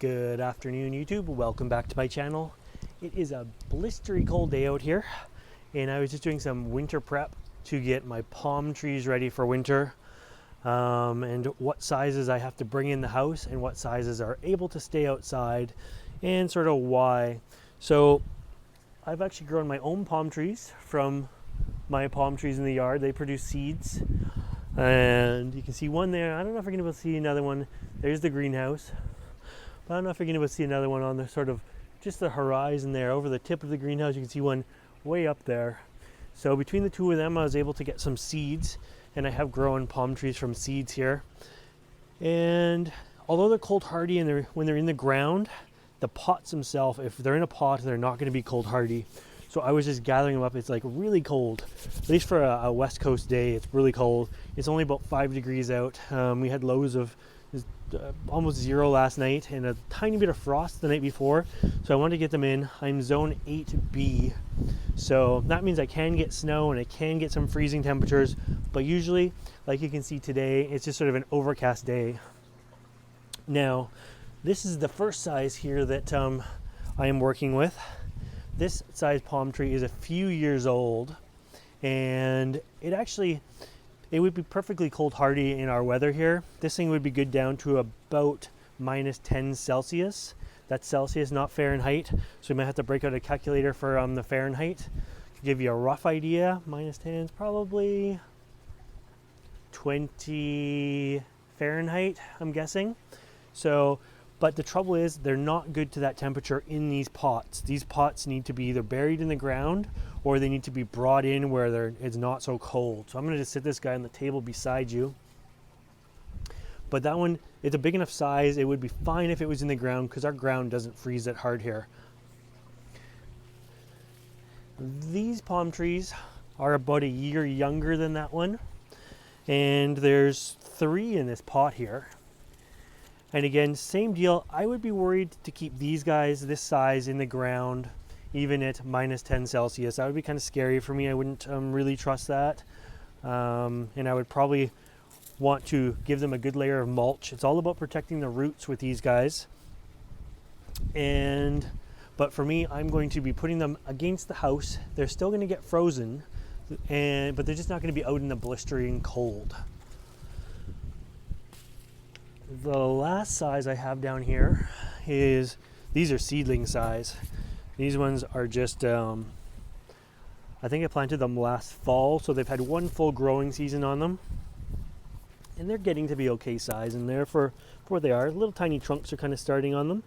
Good afternoon, YouTube. Welcome back to my channel. It is a blistery cold day out here, and I was just doing some winter prep to get my palm trees ready for winter, and what sizes I have to bring in the house and what sizes are able to stay outside, and sort of why. So I've actually grown my own palm trees from my palm trees in the yard. They produce seeds, and you can see one there. I don't know if you're going to be able to see another one. There's the greenhouse. But I don't know if you're going to be able to see another one on the sort of just the horizon there. Over the tip of the greenhouse, you can see one way up there. So between the two of them, I was able to get some seeds, and I have grown palm trees from seeds here. And although they're cold hardy and when they're in the ground, the pots themselves, if they're in a pot, they're not going to be cold hardy. So I was just gathering them up. It's like really cold, at least for a West Coast day. It's really cold. It's only about 5 degrees out. We had lows of almost 0 last night and a tiny bit of frost the night before, so I wanted to get them in. I'm zone 8B, so that means I can get snow and I can get some freezing temperatures, but usually, like you can see today, it's just sort of an overcast day. Now this is the first size here that I am working with. This size palm tree is a few years old, and it would be perfectly cold hardy in our weather here. This thing would be good down to about minus 10 Celsius. That's Celsius, not Fahrenheit. So you might have to break out a calculator for the Fahrenheit. To give you a rough idea, minus 10 is probably 20 Fahrenheit, I'm guessing. So, but the trouble is they're not good to that temperature in these pots. These pots need to be either buried in the ground or they need to be brought in where it's not so cold. So I'm gonna just sit this guy on the table beside you. But that one, it's a big enough size. It would be fine if it was in the ground because our ground doesn't freeze that hard here. These palm trees are about a year younger than that one. And there's 3 in this pot here. And again, same deal. I would be worried to keep these guys this size in the ground, even at minus 10 Celsius. That would be kind of scary for me. I wouldn't really trust that. And I would probably want to give them a good layer of mulch. It's all about protecting the roots with these guys. But for me, I'm going to be putting them against the house. They're still going to get frozen, but they're just not going to be out in the blistering cold. The last size I have down here is, these are seedling size. These ones are just, I think I planted them last fall, so they've had 1 full growing season on them. And they're getting to be okay size, and they're for what they are. Little tiny trunks are kind of starting on them.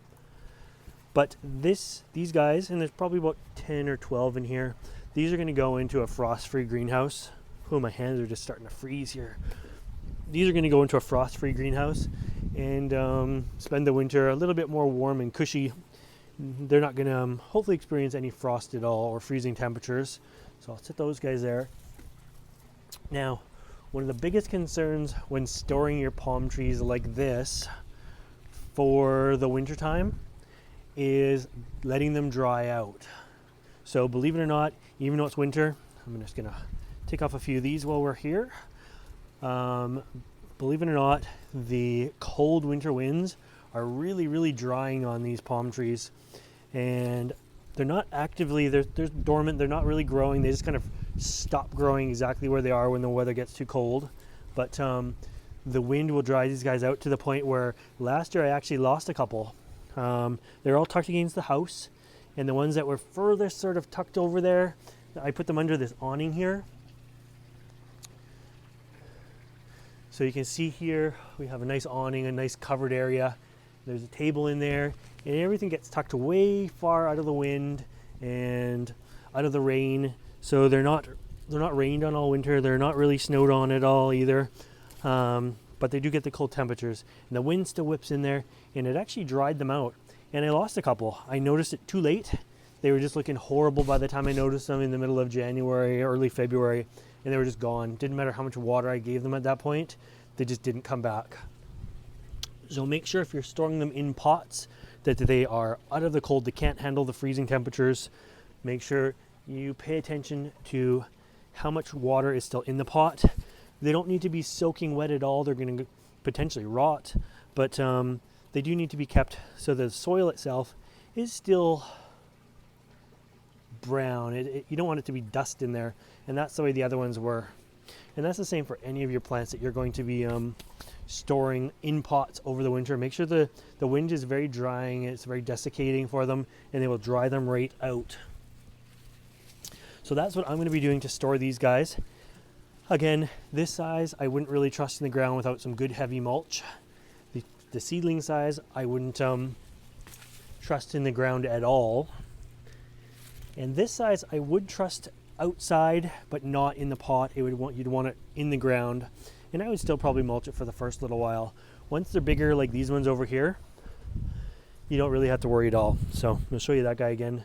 But these guys, and there's probably about 10 or 12 in here, these are going to go into a frost-free greenhouse. Oh, my hands are just starting to freeze here. These are going to go into a frost-free greenhouse and spend the winter a little bit more warm and cushy. They're not going to hopefully experience any frost at all or freezing temperatures. So I'll set those guys there. Now, one of the biggest concerns when storing your palm trees like this for the winter time is letting them dry out. So believe it or not, even though it's winter, I'm just going to take off a few of these while we're here. Believe it or not, the cold winter winds are really drying on these palm trees, and they're not actively, they're dormant, they're not really growing. They just kind of stop growing exactly where they are when the weather gets too cold. But the wind will dry these guys out to the point where last year I actually lost a couple. They're all tucked against the house, and the ones that were furthest sort of tucked over there, I put them under this awning here. So you can see here, we have a nice awning, a nice covered area. There's a table in there, and everything gets tucked way far out of the wind and out of the rain. So they're not rained on all winter. They're not really snowed on at all either. But they do get the cold temperatures. And the wind still whips in there, and it actually dried them out. And I lost a couple. I noticed it too late. They were just looking horrible by the time I noticed them in the middle of January, early February. And they were just gone. Didn't matter how much water I gave them at that point. They just didn't come back. So make sure if you're storing them in pots that they are out of the cold. They can't handle the freezing temperatures. Make sure you pay attention to how much water is still in the pot. They don't need to be soaking wet at all. They're going to potentially rot. But they do need to be kept so the soil itself is still brown. You don't want it to be dust in there, and that's the way the other ones were. And that's the same for any of your plants that you're going to be storing in pots over the winter. Make sure the wind is very drying, it's very desiccating for them, and they will dry them right out. So that's what I'm going to be doing to store these guys. Again, this size I wouldn't really trust in the ground without some good heavy mulch. The seedling size I wouldn't trust in the ground at all. And this size I would trust outside, but not in the pot. You'd want it in the ground, and I would still probably mulch it for the first little while. Once they're bigger, like these ones over here, you don't really have to worry at all. So I'll show you that guy again.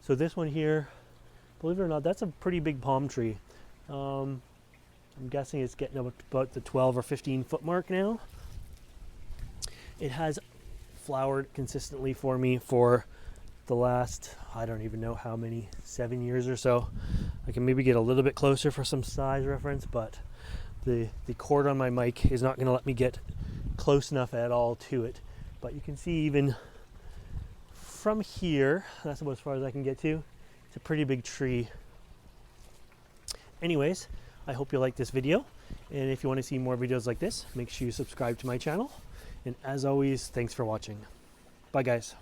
So this one here, believe it or not, that's a pretty big palm tree. I'm guessing it's getting up about the 12 or 15 foot mark now. It has flowered consistently for me for the last, I don't even know how many, 7 years or so. I can maybe get a little bit closer for some size reference, but the cord on my mic is not going to let me get close enough at all to it. But you can see even from here, that's about as far as I can get to. It's a pretty big tree. Anyways, I hope you like this video, and if you want to see more videos like this, make sure you subscribe to my channel. And as always, thanks for watching. Bye guys.